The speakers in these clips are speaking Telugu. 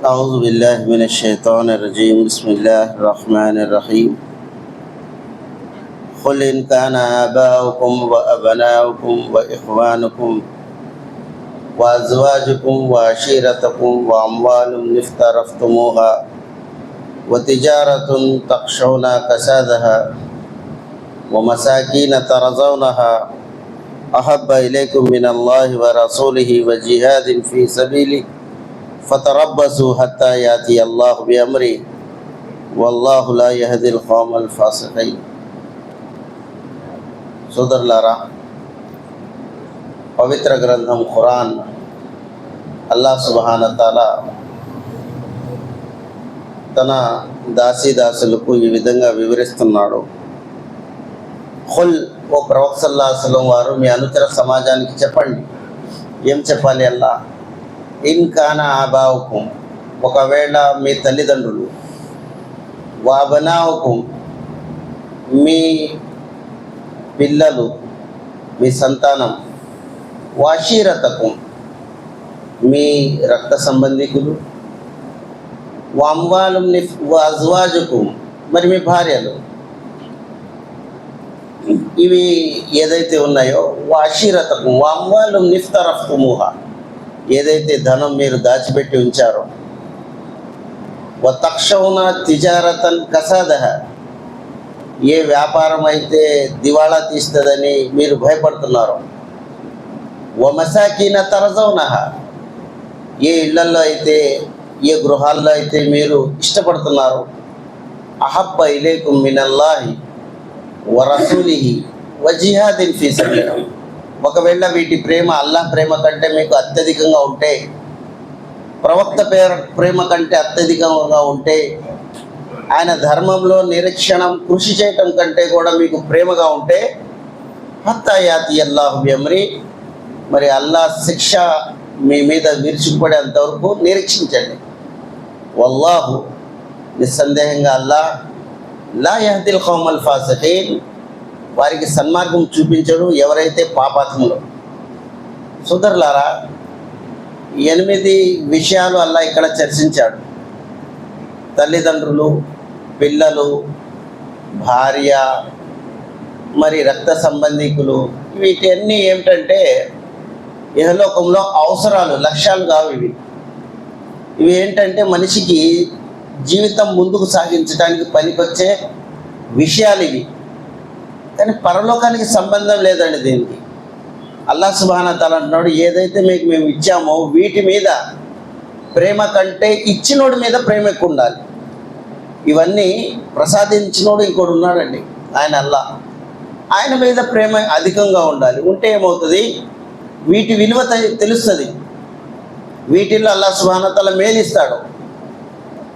أعوذ بالله من الشيطان الرجيم بسم الله الرحمن الرحيم قل إن كان آباؤكم وأبناؤكم وإخوانكم وأزواجكم وعشيرتكم وأموال افترفتموها وتجارة تخشون كسادها ومساكين ترضونها أحب إليكم من الله ورسوله وجهاد في سبيله فتربصوا حتى يأتي الله بأمره والله لا يهدي القوم الفاسقين. సోదరులారా, పవిత్ర గ్రంథం ఖురాన్ అల్లాహ్ సుబ్హానహు తాలా తన దాసీదాసులకు ఈ విధంగా వివరిస్తున్నాడు. ఖుల్, ఓ ప్రవక్త సల్లల్లాహు అలైహి వసల్లం వారు మీ అనుచర సమాజానికి చెప్పండి. ఏం చెప్పాలి? అల్లా ఇన్ కానా ఆబావుకుం, ఒకవేళ మీ తల్లిదండ్రులు, వాబనావుకుం, మీ పిల్లలు, మీ సంతానం, వాషీరతకుం, మీ రక్త సంబంధికులు, వామ్వాలుం అజ్వాజుకుం, మరి మీ భార్యలు, ఇవి ఏదైతే ఉన్నాయో, వాషీరతకుం వామ్వాలుం నిఫ్తరఫ్తుమూహా, ఏదైతే ధనం మీరు దాచిపెట్టి ఉంచారో, వతక్షౌన తిజారతన్ కసాదహ, ఏ వ్యాపారం అయితే దివాళా తీస్తుందని మీరు భయపడుతున్నారో, వమసాకీన తరజౌనహ, ఏ ఇళ్లల్లో అయితే, ఏ గృహాల్లో అయితే మీరు ఇష్టపడుతున్నారో, అహబ్బ ఇలైకుం మినల్లాహి వరసూలిహి వజిహాదిన్ ఫీ సబీలిహి, ఒకవేళ వీటి ప్రేమ అల్లాహ్ ప్రేమ కంటే మీకు అత్యధికంగా ఉంటే, ప్రవక్త ప్రేమ కంటే అత్యధికంగా ఉంటే, ఆయన ధర్మంలో నిరీక్షణం కృషి చేయటం కంటే కూడా మీకు ప్రేమగా ఉంటే, హత్తా యాతి అల్లాహు బిఅమ్రి, మరి అల్లాహ్ శిక్ష మీ మీద విరుచుకుపడేంతవరకు నిరీక్షించండి. వల్లాహు, నిస్సందేహంగా అల్లాహ్ లా యహ్దిల్ ఖౌమల్ ఫాసిఖీన్, వారికి సన్మార్గం చూపించడు ఎవరైతే పాపాత్ములు. సోదరులారా, 8 విషయాలు అల్లా ఇక్కడ చర్చించాడు. తల్లిదండ్రులు, పిల్లలు, భార్య, మరి రక్త సంబంధికులు, వీటన్నీ ఏమిటంటే ఇహలోకంలో అవసరాలు, లక్ష్యాలు కావు ఇవి. ఇవి ఏంటంటే మనిషికి జీవితం ముందుకు సాగించడానికి పనికొచ్చే విషయాలు ఇవి. కానీ పరలోకానికి సంబంధం లేదండి దీనికి. అల్లాహ్ సుబ్హానహు తాలా అంటున్నాడు, ఏదైతే మీకు మేము ఇచ్చామో వీటి మీద ప్రేమ కంటే ఇచ్చినోడి మీద ప్రేమ ఎక్కువ ఉండాలి. ఇవన్నీ ప్రసాదించినోడు ఇంకోటి ఉన్నాడండి, ఆయన అల్లాహ్. ఆయన మీద ప్రేమ అధికంగా ఉండాలి. ఉంటే ఏమవుతుంది? వీటి విలువ తెలుస్తుంది. వీటిల్లో అల్లాహ్ సుబ్హానహు తాలా మేలిస్తాడు.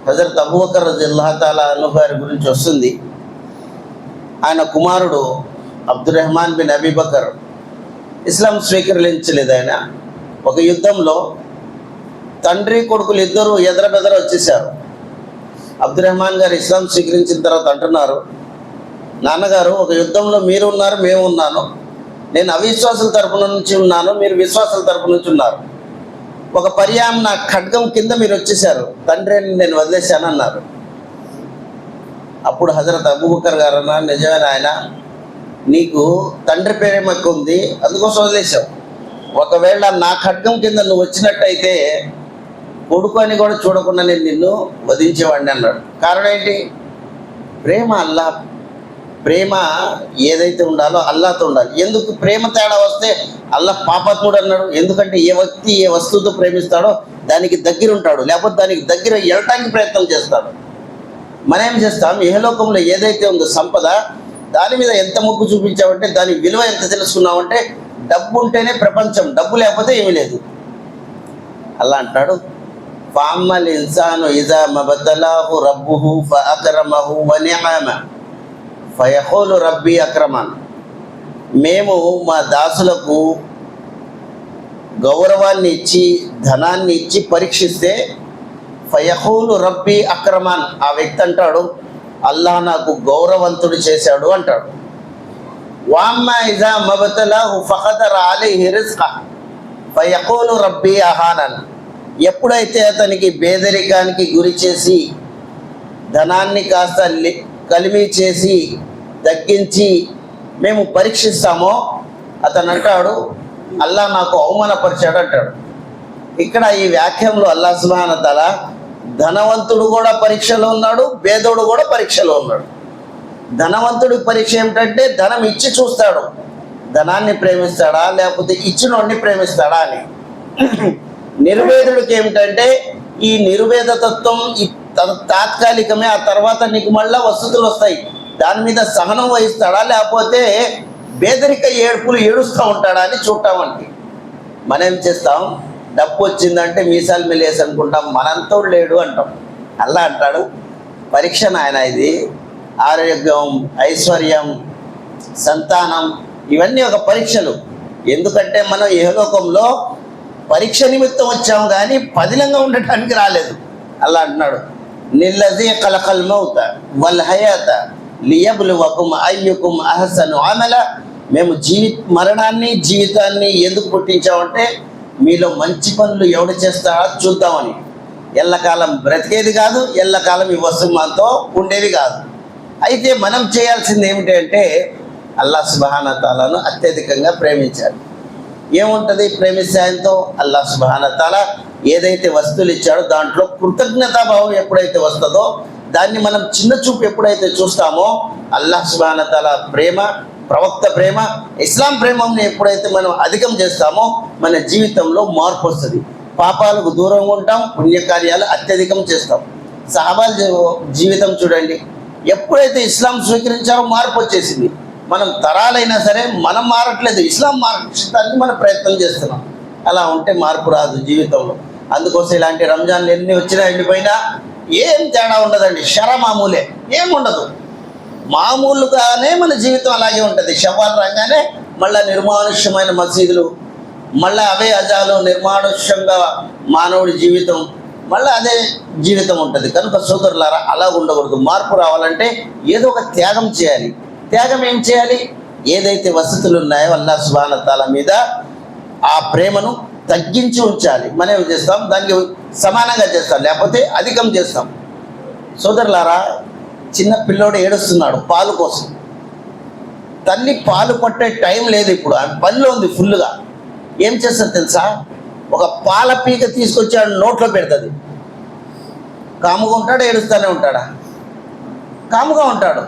హజరత్ అబూబకర్ రజియల్లాహు తాలా అన్హు గారి గురించి వస్తుంది. ఆయన కుమారుడు అబ్దుర్రహ్మాన్ బిన్ అబీ బకర్ ఇస్లాం స్వీకరించలేదు. ఆయన ఒక యుద్ధంలో తండ్రి కొడుకులు ఇద్దరు ఎదరబెదర వచ్చేసారు. అబ్దుర్రహ్మాన్ గారు ఇస్లాం స్వీకరించిన తర్వాత అంటున్నారు, నాన్నగారు, ఒక యుద్ధంలో మీరు ఉన్నారు, మేము ఉన్నాను. నేను అవిశ్వాసుల తరపు నుంచి ఉన్నాను, మీరు విశ్వాసుల తరపు నుంచి ఉన్నారు. ఒక పర్యాయం నా ఖడ్గం కింద మీరు వచ్చేసారు, తండ్రిని నేను వదిలేశాను అన్నారు. అప్పుడు హజరత్ అబూబకర్ గారు అన్నారు, నిజమే నాయన, నీకు తండ్రి ప్రేమ ఎక్కువ ఉంది, అందుకోసం వదిలేసావు. ఒకవేళ నా ఖడ్గం కింద నువ్వు వచ్చినట్టయితే కొడుకు అని కూడా చూడకుండా నేను నిన్ను వధించేవాడిని అన్నాడు. కారణం ఏంటి? ప్రేమ. అల్లాహ్ ప్రేమ ఏదైతే ఉండాలో అల్లాహ్తో ఉండాలి. ఎందుకు ప్రేమ తేడా వస్తే అల్లాహ్ పాపాత్ముడు అన్నాడు? ఎందుకంటే ఏ వ్యక్తి ఏ వస్తువుతో ప్రేమిస్తాడో దానికి దగ్గర ఉంటాడు, లేకపోతే దానికి దగ్గర వెళ్ళటానికి ప్రయత్నం చేస్తాడు. మనం ఏం చేస్తాం? ఇహలోకంలో ఏదైతే ఉందో సంపద, దాని మీద ఎంత మొగ్గు చూపించామంటే, దాని విలువ ఎంత తెలుసుకున్నామంటే, డబ్బు ఉంటేనే ప్రపంచం, డబ్బు లేకపోతే ఏమీ లేదు. అల్లా అంటాడు, ఫామ్మల్ ఇన్సాను ఇజా మబతలాహు రబ్బుహు ఫఅక్రమహు వనిఅమ ఫయఖూలు రబ్బీ అక్రమన్, మేము మా దాసులకు గౌరవాన్ని ఇచ్చి ధనాన్ని ఇచ్చి పరీక్షిస్తే ఫయఖూలు రబ్బీ అక్రమాన్, ఆ వ్యక్తి అంటాడు, అల్లాహ్ నాకు గౌరవంతుడు చేశాడు అంటాడు. వామ్మా ఇజా మబతలాహు ఫఖదర అలైహి రిజ్కా ఫయఖూలు రబ్బీ అహానన్, ఎప్పుడైతే అతనికి పేదరికానికి గురి చేసి ధనాన్ని కాస్త కలిమి చేసి తగ్గించి మేము పరీక్షిస్తామో అతను అంటాడు అల్లా నాకు అవమానపరిచాడు అంటాడు. ఇక్కడ ఈ వ్యాఖ్యంలో అల్లా సుబ్హానహు వ తఆలా ధనవంతుడు కూడా పరీక్షలో ఉన్నాడు, పేదోడు కూడా పరీక్షలో ఉన్నాడు. ధనవంతుడి పరీక్ష ఏమిటంటే ధనం ఇచ్చి చూస్తాడు, ధనాన్ని ప్రేమిస్తాడా లేకపోతే ఇచ్చినోడిని ప్రేమిస్తాడా అని. నిర్వేదుడికి ఏమిటంటే ఈ నిర్వేద తత్వం తాత్కాలికమే, ఆ తర్వాత నీకు మళ్ళా వసతులు వస్తాయి, దాని మీద సహనం వహిస్తాడా లేకపోతే పేదరిక ఏడుపులు ఏడుస్తూ ఉంటాడా అని చూడటామంటే. మనం ఏం చేస్తాం, డబ్బు వచ్చిందంటే మీసాలు మిలేసి అనుకుంటాం, మనంతో లేడు అంటాం. అల్లా అంటాడు పరీక్ష నాయన, ఇది ఆరోగ్యం, ఐశ్వర్యం, సంతానం ఇవన్నీ ఒక పరీక్షలు. ఎందుకంటే మనం ఇహలోకంలో పరీక్ష నిమిత్తం వచ్చాం కానీ పదిలంగా ఉండటానికి రాలేదు. అల్లా అంటున్నాడు నిల్లజీ ఖలఖల్ మౌత వల్ హయాత లియబ్లువకుమ్ అయ్యుకుం అహ్సను అమల. మేము మరణాన్ని జీవితాన్ని ఎందుకు పుట్టించామంటే మీలో మంచి పనులు ఎవడు చేస్తాడో చూద్దామని. ఎల్లకాలం బ్రతికేది కాదు, ఎల్లకాలం ఈ వస్తువుతో ఉండేది కాదు. అయితే మనం చేయాల్సింది ఏమిటి అంటే అల్లా సుబ్హానహు వ తఆలాను అత్యధికంగా ప్రేమించాలి. ఏముంటుంది ప్రేమిస్తే ఆయనతో? అల్లా సుబ్హానహు వ తఆలా ఏదైతే వస్తువులు ఇచ్చాడో దాంట్లో కృతజ్ఞతాభావం ఎప్పుడైతే వస్తుందో, దాన్ని మనం చిన్న చూపు ఎప్పుడైతే చూస్తామో, అల్లా సుబ్హానహు వ తఆలా ప్రేమ, ప్రవక్త ప్రేమ, ఇస్లాం ప్రేమని ఎప్పుడైతే మనం అధికం చేస్తామో మన జీవితంలో మార్పు వస్తుంది. పాపాలకు దూరంగా ఉంటాం, పుణ్యకార్యాలు అత్యధికం చేస్తాం. సహాబాల జీవితం చూడండి, ఎప్పుడైతే ఇస్లాం స్వీకరించారో మార్పు వచ్చేసింది. మనం తరాలైనా సరే మనం మారట్లేదు, ఇస్లాం మార్చడానికి మనం ప్రయత్నం చేస్తున్నాం. అలా ఉంటే మార్పు రాదు జీవితంలో. అందుకోసం ఇలాంటి రంజాన్లు ఎన్ని వచ్చినా వెళ్ళిపోయినా ఏం తేడా ఉండదండి, మామూలే, ఏముండదు. మామూలుగానే మన జీవితం అలాగే ఉంటుంది. షవ్వాల్ రాగానే మళ్ళీ నిర్మానుష్యమైన మసీదులు, మళ్ళీ అవే అజాలు, నిర్మానుష్యంగా మానవుడి జీవితం, మళ్ళీ అదే జీవితం ఉంటుంది. కనుక సోదరులారా అలా ఉండకూడదు. మార్పు రావాలంటే ఏదో ఒక త్యాగం చేయాలి. త్యాగం ఏం చేయాలి? ఏదైతే వసతులు ఉన్నాయో అల్లాహ్ సుబ్హానహు వ తఆలా మీద ఆ ప్రేమను తగ్గించి ఉంచాలి. మనం ఏం చేస్తాం, దానికి సమానంగా చేస్తాం, లేకపోతే అధికం చేస్తాం. సోదరులారా, చిన్న పిల్లోడు ఏడుస్తున్నాడు పాలు కోసం. తల్లి పాలు పట్టే టైం లేదు, ఇప్పుడు ఆ పనిలో ఉంది ఫుల్గా. ఏం చేస్తుంది తెలుసా? ఒక పాల పీక తీసుకొచ్చి నోట్లో పెడుతుంది. కాముగా ఉంటాడా, ఏడుస్తూనే ఉంటాడా? కాముగా ఉంటాడు.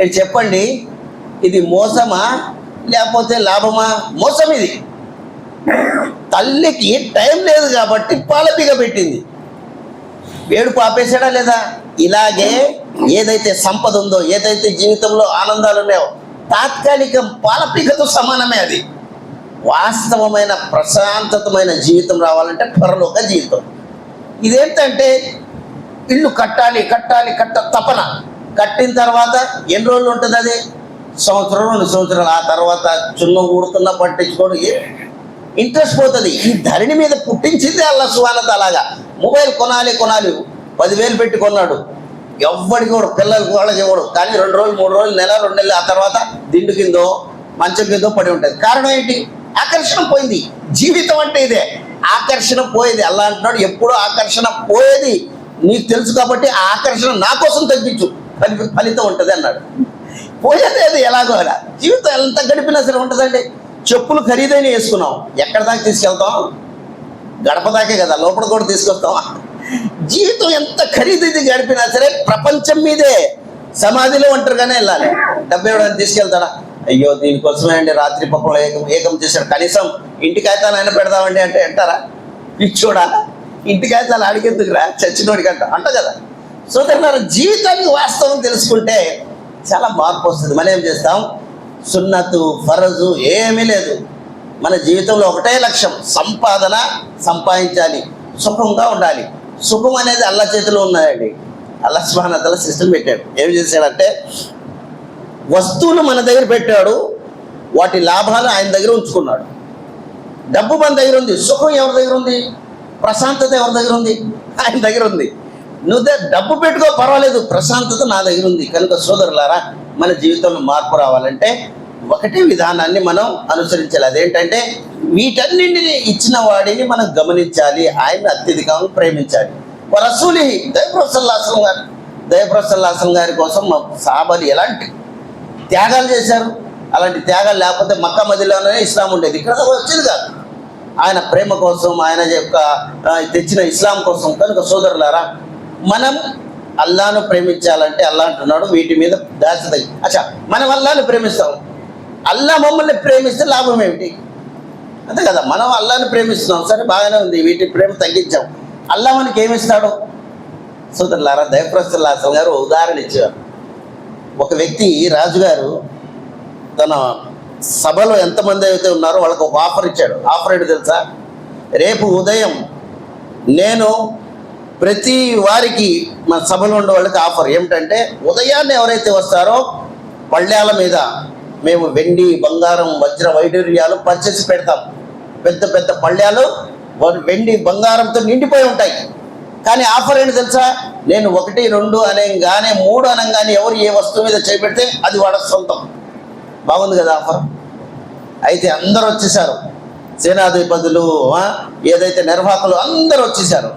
ఇది చెప్పండి, ఇది మోసమా లేకపోతే లాభమా? మోసం ఇది. తల్లికి టైం లేదు కాబట్టి పాల పీక పెట్టింది, ఏడుపు ఆపేసాడా లేదా? ఇలాగే ఏదైతే సంపద ఉందో, ఏదైతే జీవితంలో ఆనందాలు ఉన్నాయో తాత్కాలికం, పాలపీకతో సమానమే. అది వాస్తవమైన ప్రశాంతతమైన జీవితం రావాలంటే పరలోక జీవితం. ఇదేంటంటే ఇల్లు కట్టాలి కట్టాలి తపన. కట్టిన తర్వాత ఎన్ని రోజులు ఉంటుంది? అది సంవత్సరం 2 సంవత్సరాలు. ఆ తర్వాత చున్నం కూడుతున్నా పట్టించుకోడు, ఇంట్రెస్ట్ పోతుంది. ఈ ధరణి మీద పుట్టించింది అల్లాహ్ సుబ్హానహు వ తఆలా. మొబైల్ కొనాలి 10,000 పెట్టి కొన్నాడు, ఎవ్వడికి కూడా పిల్లలకి వాళ్ళకి ఇవ్వడు. కానీ 2 రోజులు 3 రోజులు, నెల 2 నెలలు, ఆ తర్వాత దిండు కిందో మంచం కిందో పడి ఉంటుంది. కారణం ఏంటి? ఆకర్షణ పోయింది. జీవితం అంటే ఇదే, ఆకర్షణ పోయేది. అల్లాహ్ అంటున్నాడు ఎప్పుడో ఆకర్షణ పోయేది నీకు తెలుసు కాబట్టి ఆ ఆకర్షణ నా కోసం తగ్గించు, ఫలితం ఉంటుంది అన్నాడు. పోయేది అది ఎలాగో అలా. జీవితం ఎంత గడిపినా సరే ఉంటుందండి. చెప్పులు ఖరీదైన వేసుకున్నాం, ఎక్కడి దాకా తీసుకెళ్తాం? గడప దాకే కదా, లోపల కూడా తీసుకొస్తాం. జీవితం ఎంత ఖరీదైతే గడిపినా సరే ప్రపంచం మీదే. సమాధిలో ఒంటరిగానే వెళ్ళాలి. డబ్బు ఇవ్వడానికి తీసుకెళ్తాడా? అయ్యో దీనికోసమే అండి రాత్రి పక్కన ఏకం చేశాడు, కనీసం ఇంటి కాగితాలు పెడదామండి అంటే అంటారా? పిచ్చోడా, ఇంటి కాగితాలు ఆడికెందుకురా, చచ్చినోడికి అంట కదా. సోదరులారా, జీవితానికి వాస్తవం తెలుసుకుంటే చాలా మార్పు వస్తుంది. మనం ఏం చేస్తాం? సున్నతు ఫరజు ఏమీ లేదు. మన జీవితంలో ఒకటే లక్ష్యం, సంపాదన సంపాదించాలి, సుఖంగా ఉండాలి. సుఖం అనేది అల్లా చేతిలో ఉన్నదండి. అల్లాహ్ సుబ్హానహు వ తఆలా సిస్టమ్ పెట్టాడు. ఏం చేశాడంటే వస్తువులు మన దగ్గర పెట్టాడు, వాటి లాభాలు ఆయన దగ్గర ఉంచుకున్నాడు. డబ్బు మన దగ్గర ఉంది, సుఖం ఎవరి దగ్గర ఉంది? ప్రశాంతత ఎవరి దగ్గర ఉంది? ఆయన దగ్గర ఉంది. నువ్వు డబ్బు పెట్టుకో పర్వాలేదు, ప్రశాంతత నా దగ్గర ఉంది. కనుక సోదరులారా, మన జీవితంలో మార్పు రావాలంటే ఒకటే విధానాన్ని మనం అనుసరించాలి. అదేంటంటే వీటన్నింటినీ ఇచ్చిన వాడిని మనం గమనించాలి, ఆయన అత్యధికంగా ప్రేమించాలి. రసూలి దైవప్రసల్లాసం గారి కోసం మా సాహాబాలు ఎలాంటి త్యాగాలు చేశారు. అలాంటి త్యాగాలు లేకపోతే మక్కా మదీనాలోనే ఇస్లాం ఉండేది, ఇక్కడ వచ్చేది కాదు. ఆయన ప్రేమ కోసం, ఆయన యొక్క తెచ్చిన ఇస్లాం కోసం. కనుక సోదరులారా, మనం అల్లాను ప్రేమించాలంటే అల్లా అంటున్నాడు వీటి మీద దాచద. అచ్చా, మనం అల్లాను ప్రేమిస్తాం, అల్లా మమ్మల్ని ప్రేమిస్తే లాభం ఏమిటి? అంతే కదా, మనం అల్లాని ప్రేమిస్తున్నాం, సరే బాగానే ఉంది, వీటి ప్రేమ తగ్గించాం, అల్లా మనకి ఏమిస్తాడు? సోదరులారా, దైవప్రసల్లాసం గారు ఉదాహరణ ఇచ్చారు. ఒక వ్యక్తి, రాజుగారు తన సభలో ఎంతమంది అయితే ఉన్నారో వాళ్ళకి ఒక ఆఫర్ ఇచ్చాడు. ఆఫర్ ఏంటి తెలుసా? రేపు ఉదయం నేను ప్రతి వారికి మన సభలో ఉండే వాళ్ళకి ఆఫర్ ఏమిటంటే, ఉదయాన్నే ఎవరైతే వస్తారో పళ్ళాల మీద మేము వెండి, బంగారం, వజ్ర వైడూర్యాలు పరిచేసి పెడతాం. పెద్ద పెద్ద పళ్ళాలు వెండి బంగారంతో నిండిపోయి ఉంటాయి. కానీ ఆఫర్ ఏంటి తెలుసా? నేను 1, 2 అనగానే 3 అనగానే ఎవరు ఏ వస్తువు మీద చేపెడితే అది వాడ సొంతం. బాగుంది కదా ఆఫర్? అయితే అందరూ వచ్చేసారు, సేనాధిపతులు, ఏదైతే నిర్వాహకులు అందరూ వచ్చేసారు.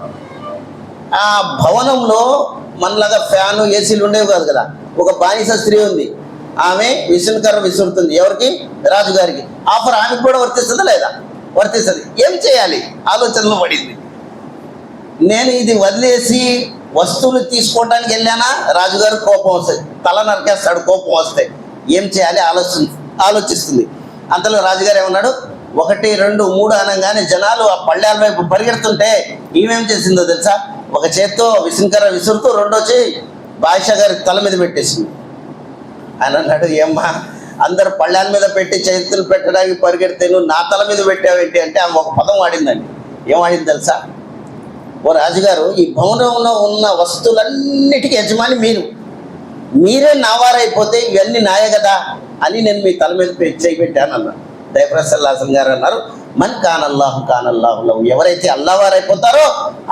ఆ భవనంలో మనలాగా ఫ్యాను, ఏసీలు ఉండేవి కాదు కదా. ఒక బానిస స్త్రీ ఉంది, ఆమె విసురుకర్ర విసురుతుంది. ఎవరికి? రాజుగారికి. ఆఫర్ ఆమెకు కూడా వర్తిస్తుందా లేదా? వర్తిస్తుంది. ఏం చేయాలి? ఆలోచనలో పడింది. నేను ఇది వదిలేసి వస్తువులు తీసుకోవడానికి వెళ్ళానా, రాజుగారు కోపం వస్తుంది, తల నరికేస్తాడు కోపం వస్తే. ఏం చేయాలి ఆలోచిస్తుంది. అంతలో రాజుగారు ఏమన్నాడు, 1, 2, 3 అనగానే జనాలు ఆ పళ్ళాల వైపు పరిగెడుతుంటే ఈమెం చేసిందో తెలుసా? ఒక చేత్తో విసురుకర్ర విసురుతూ రెండో చేయి బాద్షా గారి తల మీద పెట్టేసింది. ఆయన అన్నాడు, ఏమ్మా అందరు పళ్ళాల మీద పెట్టి చేతులు పెట్టడానికి పరిగెడితే నువ్వు నా తల మీద పెట్టావేంటి అంటే ఆమె ఒక పదం వాడిందండి. ఏం వాడింది తెలుసా? ఓ రాజుగారు, ఈ భవనంలో ఉన్న వస్తువులన్నిటికీ యజమాని మీరే నావారైపోతే ఇవన్నీ నాయే కదా అని నేను మీ తల మీద చేయి పెట్టాను అన్నాడు. దైవప్రసల్లాసం గారు అన్నారు, మన్ కానల్లాహు కానల్లాహు, ఎవరైతే అల్లా వారైపోతారో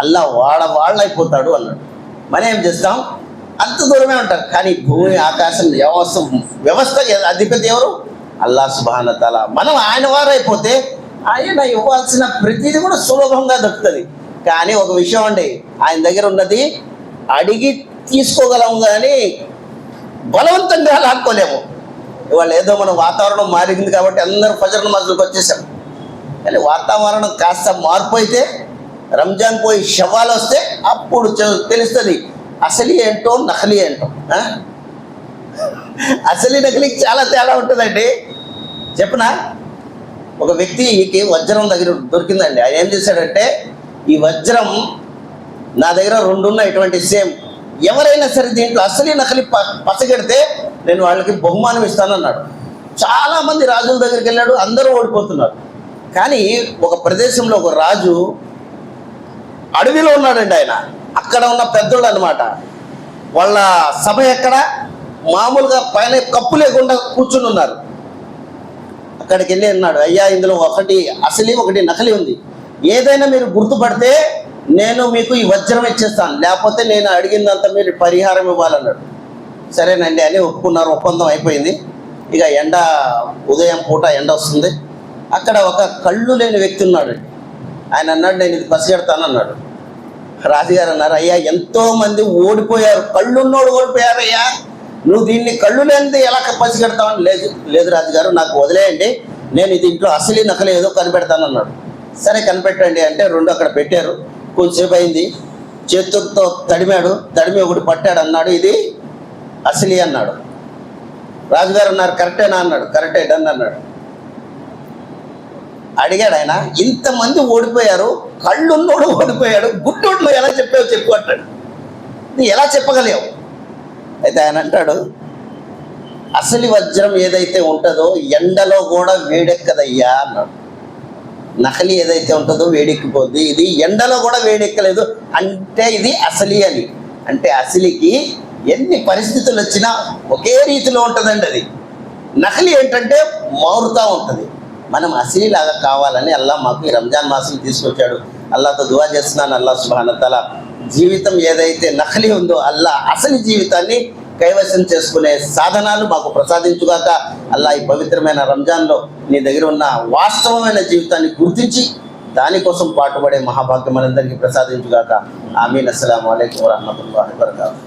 అల్లా వాళ్ళైపోతాడు అన్నాడు. మనం ఏం చేస్తాం? అంత దూరమే ఉంటారు. కానీ భూమి, ఆకాశం, వ్యవస్థ అధిపతి ఎవరు? అల్లా సుబ్హాన తఆలా. మనం ఆయన వారైపోతే ఆయన ఇవ్వాల్సిన ప్రతిదీ కూడా సులభంగా దొరుకుతుంది. కానీ ఒక విషయం అండి, ఆయన దగ్గర ఉన్నది అడిగి తీసుకోగలము కానీ బలవంతంగా లాక్కోలేము. ఇవాళ ఏదో మన వాతావరణం మారింది కాబట్టి అందరూ ఫజర్ నమాజ్లకు వచ్చేసాం. కానీ వాతావరణం కాస్త మార్పు అయితే, రంజాన్ పోయి షవ్వాల్ వస్తే అప్పుడు తెలుస్తుంది అసలు ఏంటో నకిలీ ఏంటో. అసలు నకిలీకి చాలా తేడా ఉంటుందండి. చెప్పనా? ఒక వ్యక్తికి వజ్రం దగ్గర దొరికిందండి. ఆయన ఏం చేశాడంటే, ఈ వజ్రం నా దగ్గర 2 ఉన్నాయి ఇటువంటి సేమ్, ఎవరైనా సరే దీంట్లో అసలు నకిలీ పసగెడితే నేను వాళ్ళకి బహుమానం ఇస్తానన్నాడు. చాలామంది రాజుల దగ్గరికి వెళ్ళాడు, అందరూ ఓడిపోతున్నారు. కానీ ఒక ప్రదేశంలో ఒక రాజు అడవిలో ఉన్నాడండి. ఆయన అక్కడ ఉన్న పెద్దోళ్ళు అనమాట. వాళ్ళ సభ ఎక్కడ? మామూలుగా పైన కప్పు లేకుండా కూర్చుని ఉన్నారు. అక్కడికి వెళ్ళి అన్నాడు, అయ్యా ఇందులో ఒకటి అసలీ ఒకటి నకిలీ ఉంది, ఏదైనా మీరు గుర్తుపడితే నేను మీకు ఈ వజ్రం ఇచ్చేస్తాను, లేకపోతే నేను అడిగిందంతా మీరు పరిహారం ఇవ్వాలన్నాడు. సరేనండి అని ఒప్పుకున్నారు. ఒప్పందం అయిపోయింది. ఇక ఉదయం పూట ఎండ వస్తుంది. అక్కడ ఒక కళ్ళు లేని వ్యక్తి ఉన్నాడు. ఆయన అన్నాడు, నేను ఇది పసిగడతాను అన్నాడు. రాజుగారు అన్నారు, అయ్యా ఎంతోమంది ఓడిపోయారు, కళ్ళున్నోడు ఓడిపోయారయ్యా, నువ్వు దీన్ని కళ్ళు లేనిది ఎలా పసిగడతావని. లేదు రాజుగారు, నాకు వదిలేయండి, నేను ఇది ఇంట్లో అసలీ నకలి ఏదో కనిపెడతాను అన్నాడు. సరే కనిపెట్టండి అంటే 2 అక్కడ పెట్టారు. కొంచెంసేపు అయింది, చేతులతో తడిమి ఒకటి పట్టాడు. అన్నాడు, ఇది అసలీ అన్నాడు. రాజుగారు అన్నారు, కరెక్టేనా అన్నాడు. కరెక్టే, డన్ అన్నాడు. అడిగాడు ఆయన, ఇంతమంది ఓడిపోయారు, కళ్ళున్నోడు ఓడిపోయాడు, గుడ్డోడు ఎలా చెప్పావు చెప్పు అంటాడు. నువ్వు ఎలా చెప్పగలేవు? అయితే ఆయన అంటాడు, అసలు వజ్రం ఏదైతే ఉంటుందో ఎండలో కూడా వేడెక్కదయ్యా అన్నాడు. నకిలీ ఏదైతే ఉంటుందో వేడెక్కిపోద్ది, ఇది ఎండలో కూడా వేడెక్కలేదు అంటే ఇది అసలీ అని. అంటే అసలీకి ఎన్ని పరిస్థితులు వచ్చినా ఒకే రీతిలో ఉంటుందండి. అది నకిలీ ఏంటంటే మారుతూ ఉంటుంది. మనం అసలీలాగా కావాలని అల్లా మాకు ఈ రంజాన్ మాసం తీసుకొచ్చాడు. అల్లాతో దువా చేస్తున్నాను, అల్లా సుబ్హాన తఆలా జీవితం ఏదైతే నకిలీ ఉందో అల్లా అసలు జీవితాన్ని కైవసం చేసుకునే సాధనాలు మాకు ప్రసాదించుగాక. అల్లా ఈ పవిత్రమైన రంజాన్లో నీ దగ్గర ఉన్న వాస్తవమైన జీవితాన్ని గుర్తించి దానికోసం పాటుపడే మహాభాగ్యం మనందరికీ ప్రసాదించుగాక. ఆమీన్. అస్సలాము అలైకుం వరహ్మతుల్లాహి వబరకాతుహు.